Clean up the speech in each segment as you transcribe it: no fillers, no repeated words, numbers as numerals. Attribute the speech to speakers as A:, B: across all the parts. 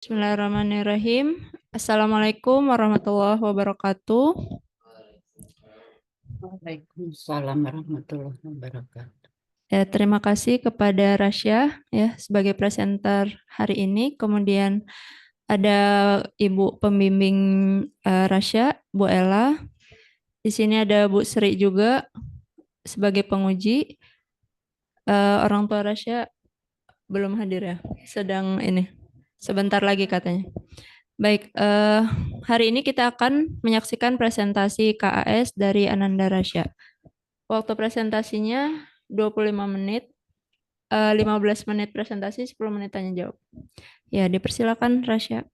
A: Bismillahirrahmanirrahim. Assalamualaikum warahmatullahi wabarakatuh.
B: Waalaikumsalam warahmatullahi wabarakatuh.
A: Terima kasih kepada Rasya ya sebagai presenter hari ini. Kemudian ada Ibu pembimbing Rasya, Bu Ella. Di sini ada Bu Sri juga sebagai penguji. Orang tua Rasya belum hadir ya, sedang ini sebentar lagi katanya. Baik, hari ini kita akan menyaksikan presentasi KAS dari Ananda Rasya. Waktu presentasinya 25 menit, 15 menit presentasi, 10 menit tanya jawab. Ya, dipersilakan Rasya.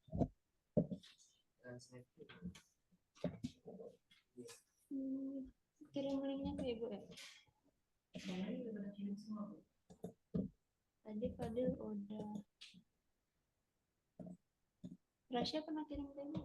A: Kirim linknya ke Ibu ya. Tadi Fadil udah. Rasya pernah kirim ke Ibu?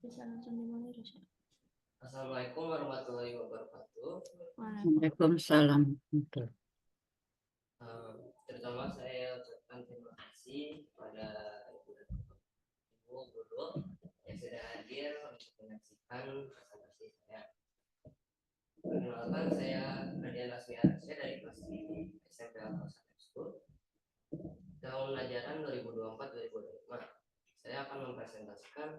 A: Bisa langsung dimulai Rasya.
C: Assalamualaikum warahmatullahi wabarakatuh.
B: Waalaikumsalam.
C: Terutama saya ucapkan terima kasih kepada Ibu Guru yang sudah hadir untuk menyaksikan presentasi saya. Perkenalkan, saya Radian Lasmi Arasya dari kelas SMP Al-Hasan School. Tahun ajaran 2024-2025. Saya akan mempresentasikan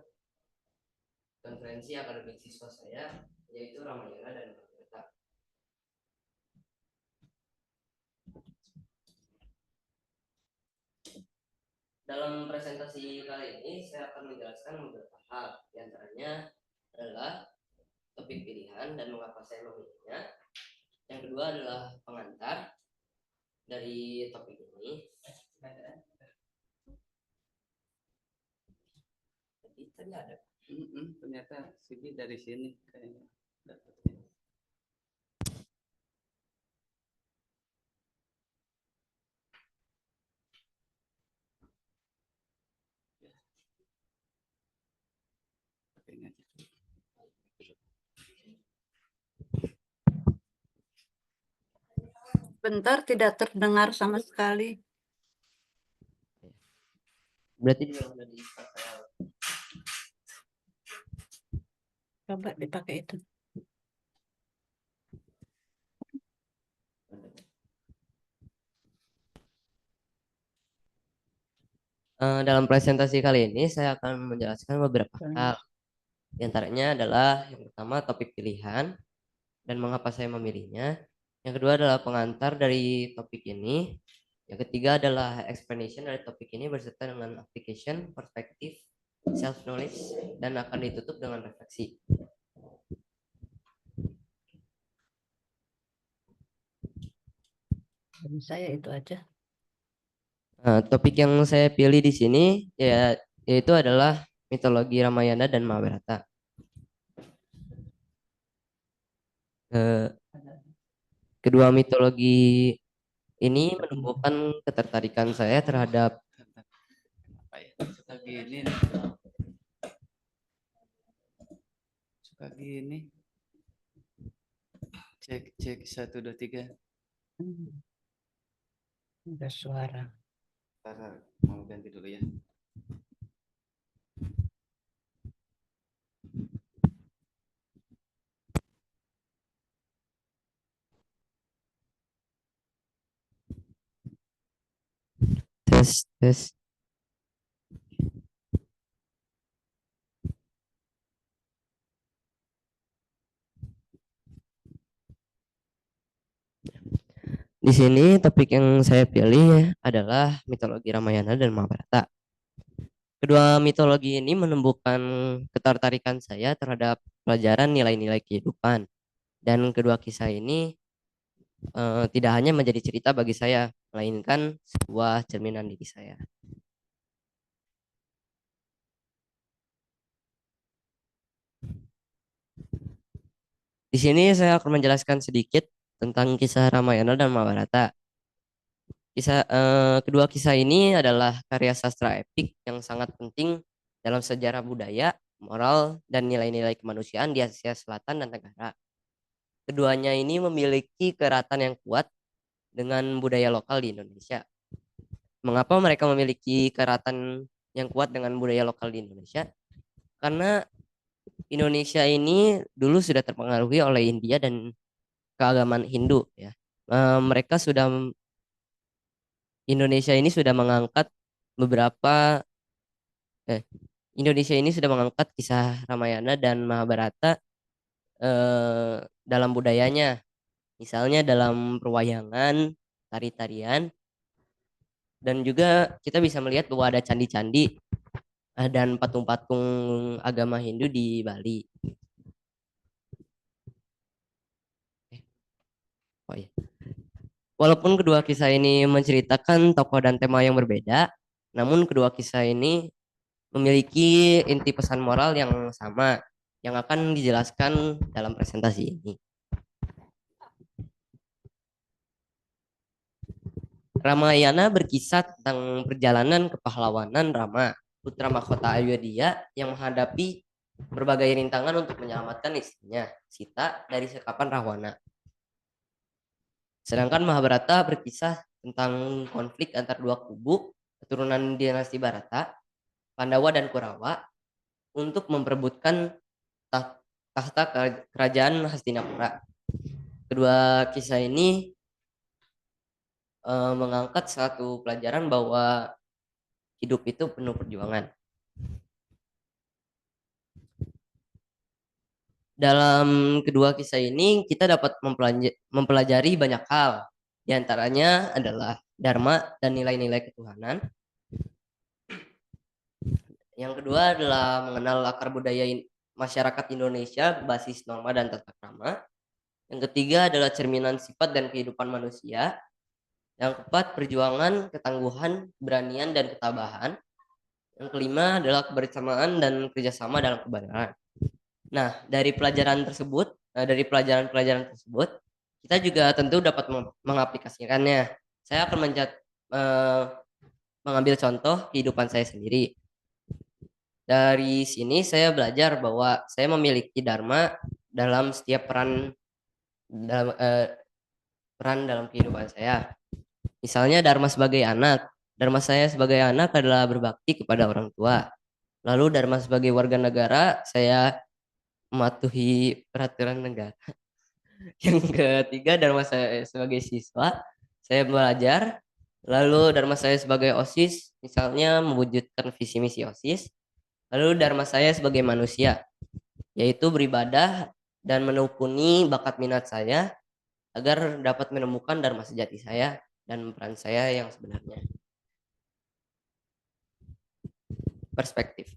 C: konferensi akademik siswa saya, yaitu Ramayana dan Mahabharata. Dalam presentasi kali ini saya akan menjelaskan beberapa hal, di antaranya adalah topik pilihan dan mengapa saya memilihnya. Yang kedua adalah pengantar dari topik ini. Tadi ada.
D: Ternyata CV dari sini kayaknya dapatnya.
B: Bentar, tidak terdengar sama sekali.
C: Berarti dia sudah dipakai.
B: Coba dipakai itu.
C: Dalam presentasi kali ini saya akan menjelaskan beberapa hal. Di antaranya adalah yang pertama topik pilihan dan mengapa saya memilihnya. Yang kedua adalah pengantar dari topik ini. Yang ketiga adalah explanation dari topik ini berserta dengan application, perspektif, self knowledge, dan akan ditutup dengan refleksi.
B: Dari saya itu aja.
C: Topik yang saya pilih di sini yaitu adalah mitologi Ramayana dan Mahabharata. Kedua mitologi ini menumbuhkan ketertarikan saya terhadap
D: gini nih. Suka gini. Cek cek 1 2 3.
B: Ada suara.
D: Karena mau ganti dulu ya.
C: Tes tes. Di sini topik yang saya pilih ya adalah mitologi Ramayana dan Mahabharata. Kedua mitologi ini menumbuhkan ketertarikan saya terhadap pelajaran nilai-nilai kehidupan. Dan kedua kisah ini tidak hanya menjadi cerita bagi saya, melainkan sebuah cerminan diri saya. Di sini saya akan menjelaskan sedikit tentang kisah Ramayana dan Mahabharata. Kedua kisah ini adalah karya sastra epik yang sangat penting dalam sejarah budaya, moral, dan nilai-nilai kemanusiaan di Asia Selatan dan Tenggara. Keduanya ini memiliki keratan yang kuat dengan budaya lokal di Indonesia. Mengapa mereka memiliki keratan yang kuat dengan budaya lokal di Indonesia? Karena Indonesia ini dulu sudah terpengaruhi oleh India dan keagamaan Hindu ya. Mereka sudah Indonesia ini sudah mengangkat beberapa Indonesia ini sudah mengangkat kisah Ramayana dan Mahabharata dalam budayanya. Misalnya dalam perwayangan, tari-tarian, dan juga kita bisa melihat bahwa ada candi-candi dan patung-patung agama Hindu di Bali. Oh iya. Walaupun kedua kisah ini menceritakan tokoh dan tema yang berbeda, namun kedua kisah ini memiliki inti pesan moral yang sama yang akan dijelaskan dalam presentasi ini. Ramayana berkisah tentang perjalanan kepahlawanan Rama, putra mahkota Ayodhya yang menghadapi berbagai rintangan untuk menyelamatkan istrinya, Sita, dari sekapan Rahwana. Sedangkan Mahabharata berkisah tentang konflik antar dua kubu keturunan dinasti Bharata, Pandawa dan Kurawa untuk memperebutkan tahta kerajaan Hastinapura. Kedua kisah ini mengangkat satu pelajaran bahwa hidup itu penuh perjuangan. Dalam kedua kisah ini kita dapat mempelajari banyak hal. Di antaranya adalah dharma dan nilai-nilai ketuhanan. Yang kedua adalah mengenal akar budaya masyarakat Indonesia berbasis norma dan tata krama. Yang ketiga adalah cerminan sifat dan kehidupan manusia. Yang keempat, perjuangan, ketangguhan, keberanian, dan ketabahan. Yang kelima adalah kebersamaan dan kerjasama dalam kebenaran. Nah, dari pelajaran tersebut, kita juga tentu dapat mengaplikasikannya. Saya akan mengambil contoh kehidupan saya sendiri. Dari sini saya belajar bahwa saya memiliki dharma dalam setiap peran dalam kehidupan saya. Misalnya dharma sebagai anak. Dharma saya sebagai anak adalah berbakti kepada orang tua. Lalu dharma sebagai warga negara, saya mematuhi peraturan negara. Yang ketiga, dharma saya sebagai siswa, saya belajar. Lalu dharma saya sebagai OSIS, misalnya mewujudkan visi misi OSIS. Lalu dharma saya sebagai manusia, yaitu beribadah dan menekuni bakat minat saya agar dapat menemukan dharma sejati saya dan peran saya yang sebenarnya. Perspektif.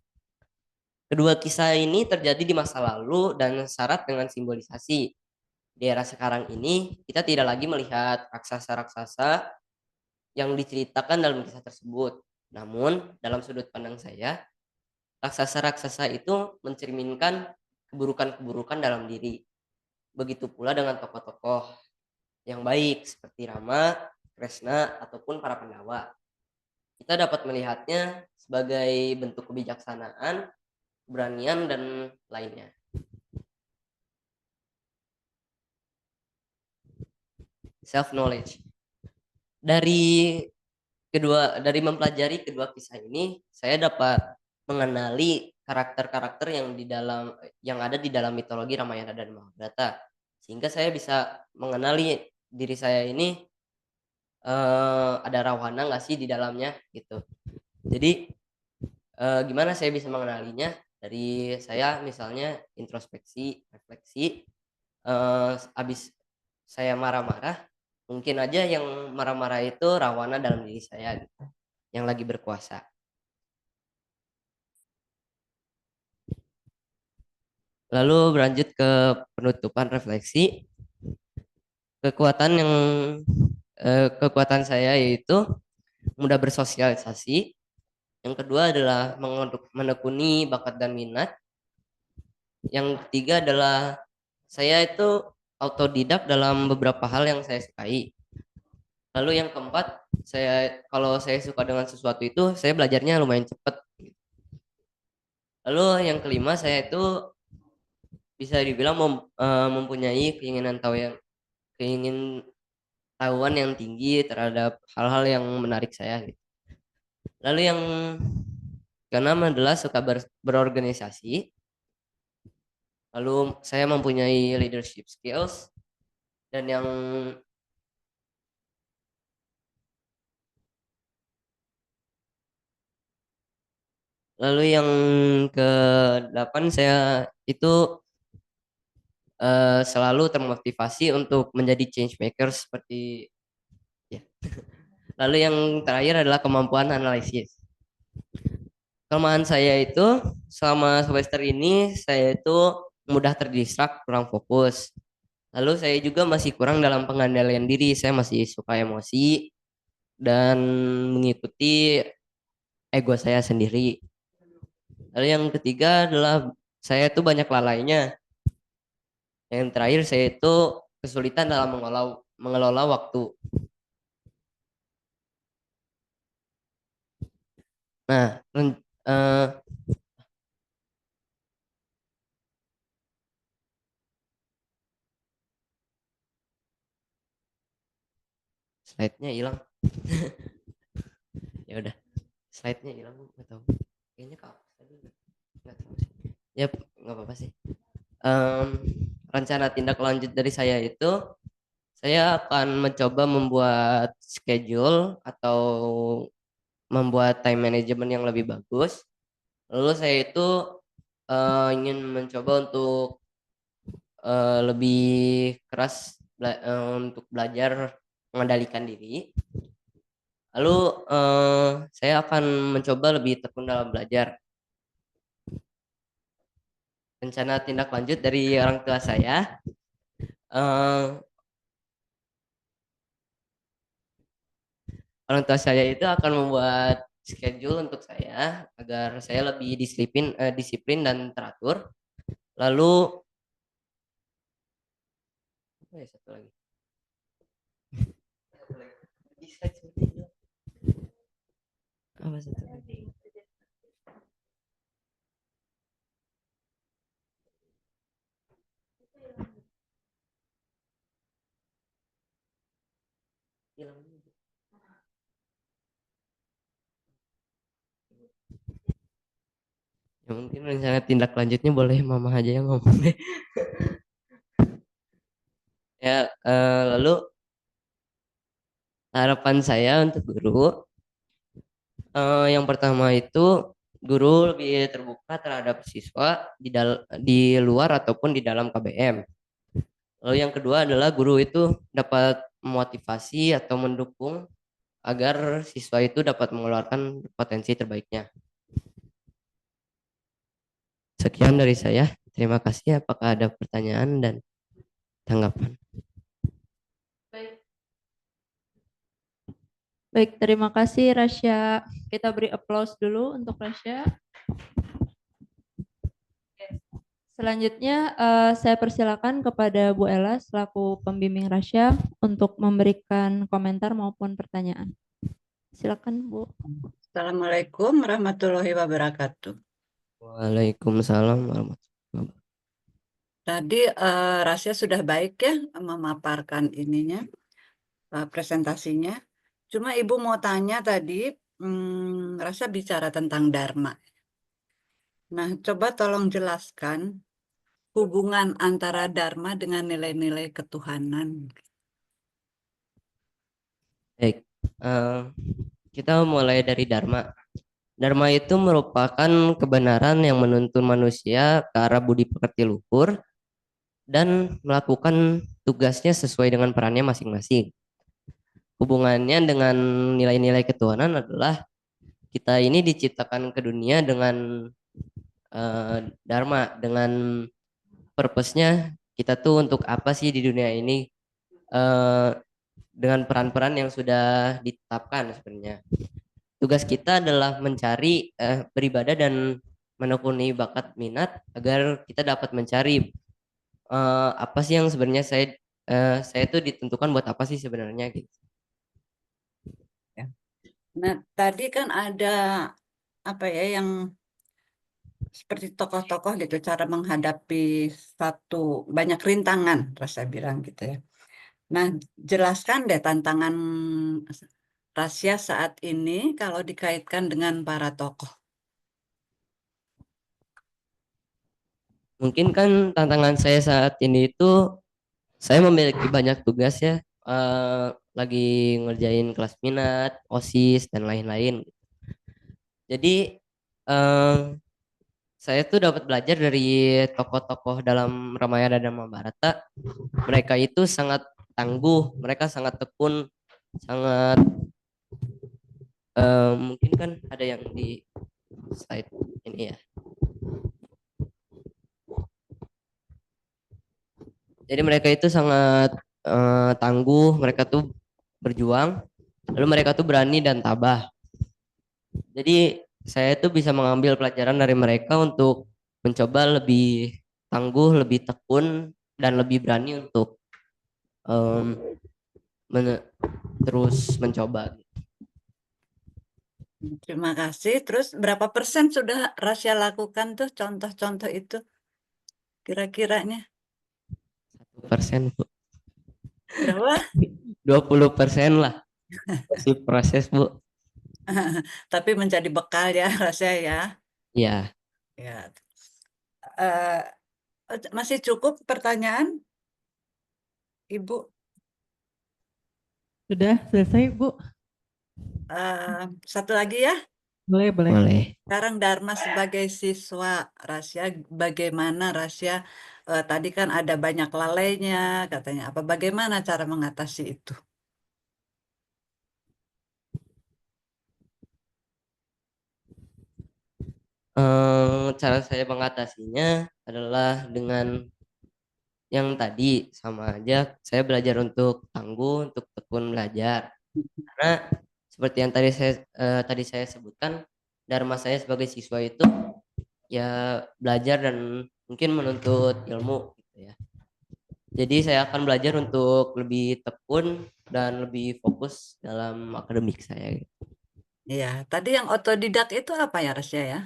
C: Kedua kisah ini terjadi di masa lalu dan syarat dengan simbolisasi. Di era sekarang ini, kita tidak lagi melihat raksasa-raksasa yang diceritakan dalam kisah tersebut. Namun, dalam sudut pandang saya, raksasa-raksasa itu mencerminkan keburukan-keburukan dalam diri. Begitu pula dengan tokoh-tokoh yang baik seperti Rama, Kresna, ataupun para Pandawa. kita dapat melihatnya sebagai bentuk kebijaksanaan, keberanian, dan lainnya. Self knowledge. Dari mempelajari kedua kisah ini, saya dapat mengenali karakter-karakter yang ada di dalam mitologi Ramayana dan Mahabharata, sehingga saya bisa mengenali diri saya ini ada Rawana nggak sih di dalamnya gitu. Jadi gimana saya bisa mengenalinya? Dari saya misalnya introspeksi, refleksi, habis saya marah-marah, mungkin aja yang marah-marah itu Rawana dalam diri saya gitu, yang lagi berkuasa. Lalu berlanjut ke penutupan refleksi. Kekuatan saya yaitu mudah bersosialisasi. Yang kedua adalah menekuni bakat dan minat. Yang ketiga adalah saya itu autodidak dalam beberapa hal yang saya sukai. Lalu yang keempat, kalau saya suka dengan sesuatu itu, saya belajarnya lumayan cepat. Lalu yang kelima, saya itu bisa dibilang mempunyai keinginan tahuan yang tinggi terhadap hal-hal yang menarik saya gitu. Lalu yang keenam adalah suka berorganisasi. Lalu saya mempunyai leadership skills. Dan yang ke-8, saya itu selalu termotivasi untuk menjadi change maker seperti ya. Lalu yang terakhir adalah kemampuan analisis. Kelemahan saya itu selama semester ini saya itu mudah terdistrak, kurang fokus. Lalu saya juga masih kurang dalam pengendalian diri. Saya masih suka emosi dan mengikuti ego saya sendiri. Lalu yang ketiga adalah saya itu banyak lalainya. Yang terakhir saya itu kesulitan dalam mengelola waktu. Nah, slide-nya hilang. Ya udah, slide-nya hilang, nggak tahu. Kayaknya kak tadi nggak tahu sih. Ya nggak apa-apa sih. Rencana tindak lanjut dari saya itu, saya akan mencoba membuat schedule atau membuat time management yang lebih bagus. Lalu saya itu ingin mencoba untuk lebih keras untuk belajar mengendalikan diri. Lalu saya akan mencoba lebih tekun dalam belajar. Rencana tindak lanjut dari orang tua saya, orang tua saya itu akan membuat schedule untuk saya agar saya lebih disiplin dan teratur. Lalu apa ya satu lagi? Apa satu lagi? Ya mungkin rencana tindak lanjutnya boleh mama aja yang ngomong deh. Ya lalu harapan saya untuk guru, yang pertama itu guru lebih terbuka terhadap siswa di luar ataupun di dalam KBM. Lalu yang kedua adalah guru itu dapat memotivasi atau mendukung agar siswa itu dapat mengeluarkan potensi terbaiknya. Sekian dari saya. Terima kasih. Apakah ada pertanyaan dan tanggapan?
A: Baik, terima kasih Rasya. Kita beri aplaus dulu untuk Rasya. Selanjutnya saya persilakan kepada Bu Ella selaku pembimbing Rasya untuk memberikan komentar maupun pertanyaan. Silakan Bu.
B: Assalamualaikum warahmatullahi wabarakatuh.
C: Waalaikumsalam warahmatullahi wabarakatuh.
B: Tadi Rasya sudah baik ya memaparkan ininya, presentasinya. Cuma Ibu mau tanya tadi, Rasya bicara tentang Dharma. Nah, coba tolong jelaskan hubungan antara Dharma dengan nilai-nilai ketuhanan.
C: Baik, eh, kita mulai dari Dharma. Dharma itu merupakan kebenaran yang menuntun manusia ke arah budi pekerti luhur dan melakukan tugasnya sesuai dengan perannya masing-masing. Hubungannya dengan nilai-nilai ketuhanan adalah kita ini diciptakan ke dunia dengan Dharma, dengan purpose-nya kita tuh untuk apa sih di dunia ini, eh, dengan peran-peran yang sudah ditetapkan sebenarnya. Tugas kita adalah mencari, beribadah dan menekuni bakat minat agar kita dapat mencari apa sih yang sebenarnya saya tuh ditentukan buat apa sih sebenarnya gitu.
B: Nah, tadi kan ada apa ya yang seperti tokoh-tokoh gitu cara menghadapi satu banyak rintangan, Rasa bilang gitu ya. Nah, jelaskan deh tantangan Rasya saat ini kalau dikaitkan dengan para tokoh.
C: Mungkin kan tantangan saya saat ini itu saya memiliki banyak tugas ya, lagi ngerjain kelas minat, OSIS dan lain-lain. Jadi eh, saya tuh dapat belajar dari tokoh-tokoh dalam Ramayana dan Mahabharata. Mereka itu sangat tangguh, mereka sangat tekun, sangat mungkin kan ada yang di slide ini ya. Jadi mereka itu sangat tangguh, mereka tuh berjuang, lalu mereka tuh berani dan tabah. Jadi saya tuh bisa mengambil pelajaran dari mereka untuk mencoba lebih tangguh, lebih tekun, dan lebih berani untuk em, terus mencoba.
B: Terima kasih. Terus berapa persen sudah Rasya lakukan tuh contoh-contoh itu kira-kiranya?
C: 1%, Bu.
B: Berapa?
C: 20% lah. Masih proses, Bu.
B: Tapi menjadi bekal ya Rasya ya.
C: Ya,
B: Ya. Eh, masih cukup pertanyaan, Ibu?
E: Sudah selesai, Bu?
B: Satu lagi ya.
E: Boleh, boleh.
C: boleh.
B: Sekarang Dharma sebagai siswa Rasya, bagaimana Rasya tadi kan ada banyak lalainya katanya. Apa bagaimana cara mengatasi itu?
C: Cara saya mengatasinya adalah dengan yang tadi sama aja. Saya belajar untuk tangguh, untuk tekun belajar. Karena seperti yang tadi saya sebutkan, dharma saya sebagai siswa itu ya belajar dan mungkin menuntut ilmu gitu ya. Jadi saya akan belajar untuk lebih tekun dan lebih fokus dalam akademik saya gitu.
B: Iya, tadi yang otodidak itu apa ya Rasya ya?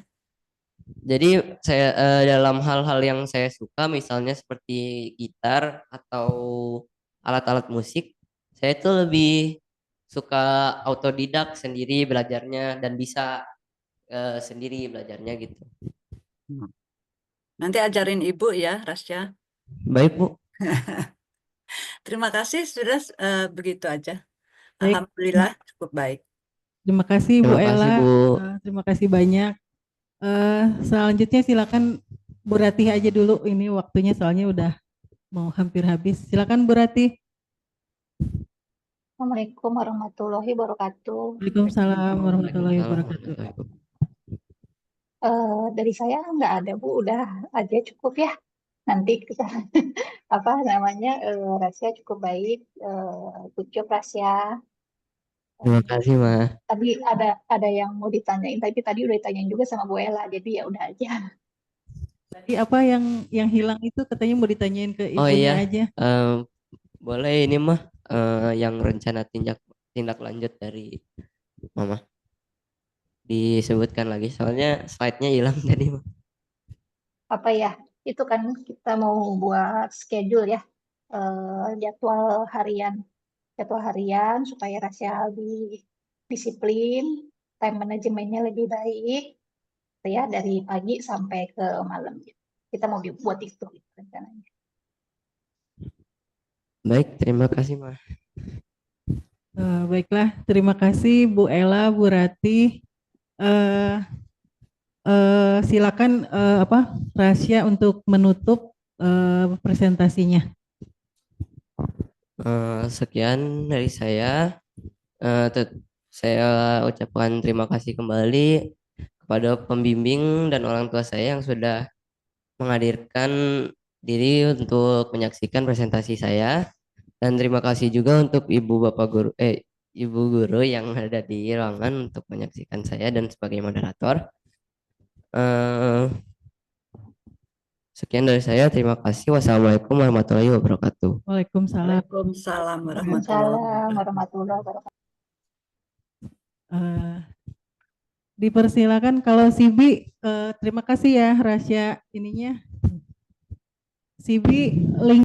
C: Jadi saya dalam hal-hal yang saya suka misalnya seperti gitar atau alat-alat musik, saya itu lebih suka autodidak sendiri belajarnya dan bisa sendiri belajarnya gitu.
B: Nanti ajarin Ibu ya Rasya.
C: Baik, Bu.
B: Terima kasih sudah begitu aja.
E: Baik.
B: Alhamdulillah cukup baik.
E: Terima kasih, Bu
C: Terima kasih,
E: Ella.
C: Bu.
E: Terima kasih banyak. Selanjutnya silakan Bu Ratih aja dulu. Ini waktunya soalnya udah mau hampir habis. Silakan Bu Ratih.
F: Assalamualaikum warahmatullahi wabarakatuh.
E: Waalaikumsalam warahmatullahi
C: Waalaikumsalam
E: wabarakatuh.
C: warahmatullahi wabarakatuh.
F: Dari saya nggak ada Bu, udah aja cukup ya. Nanti kita apa namanya Rasya cukup baik, good job Rasya.
C: Terima kasih, Ma.
F: Tadi ada yang mau ditanyain, tapi tadi udah ditanyain juga sama Bu Ella, jadi ya udah aja.
E: Tadi apa yang hilang itu katanya mau ditanyain ke
C: Oh
E: ibunya
C: iya,
E: aja.
C: boleh ini mah yang rencana tindak lanjut dari Mama. Disebutkan lagi, soalnya slide-nya hilang tadi.
F: Apa ya? Itu kan kita mau buat schedule ya, jadwal harian supaya Rasya lebih disiplin, time manajemennya lebih baik, gitu ya dari pagi sampai ke malam. Kita mau buat itu gitu, rencananya.
C: Baik, terima kasih, Ma.
E: Baiklah, terima kasih Bu Ella, Bu Rati. Eh, Silakan Rasya untuk menutup presentasinya.
C: Sekian dari saya. Saya ucapkan terima kasih kembali kepada pembimbing dan orang tua saya yang sudah menghadirkan diri untuk menyaksikan presentasi saya. Dan terima kasih juga untuk ibu guru yang ada di ruangan untuk menyaksikan saya dan sebagai moderator. Eh, Sekian dari saya. Terima kasih. Wassalamualaikum warahmatullahi wabarakatuh.
E: Waalaikumsalam.
B: Waalaikumsalam warahmatullahi
F: Waalaikumsalam
B: wabarakatuh.
F: warahmatullahi wabarakatuh.
E: Eh, Dipersilakan kalau Sibi, terima kasih ya Rasya ininya. Sibi link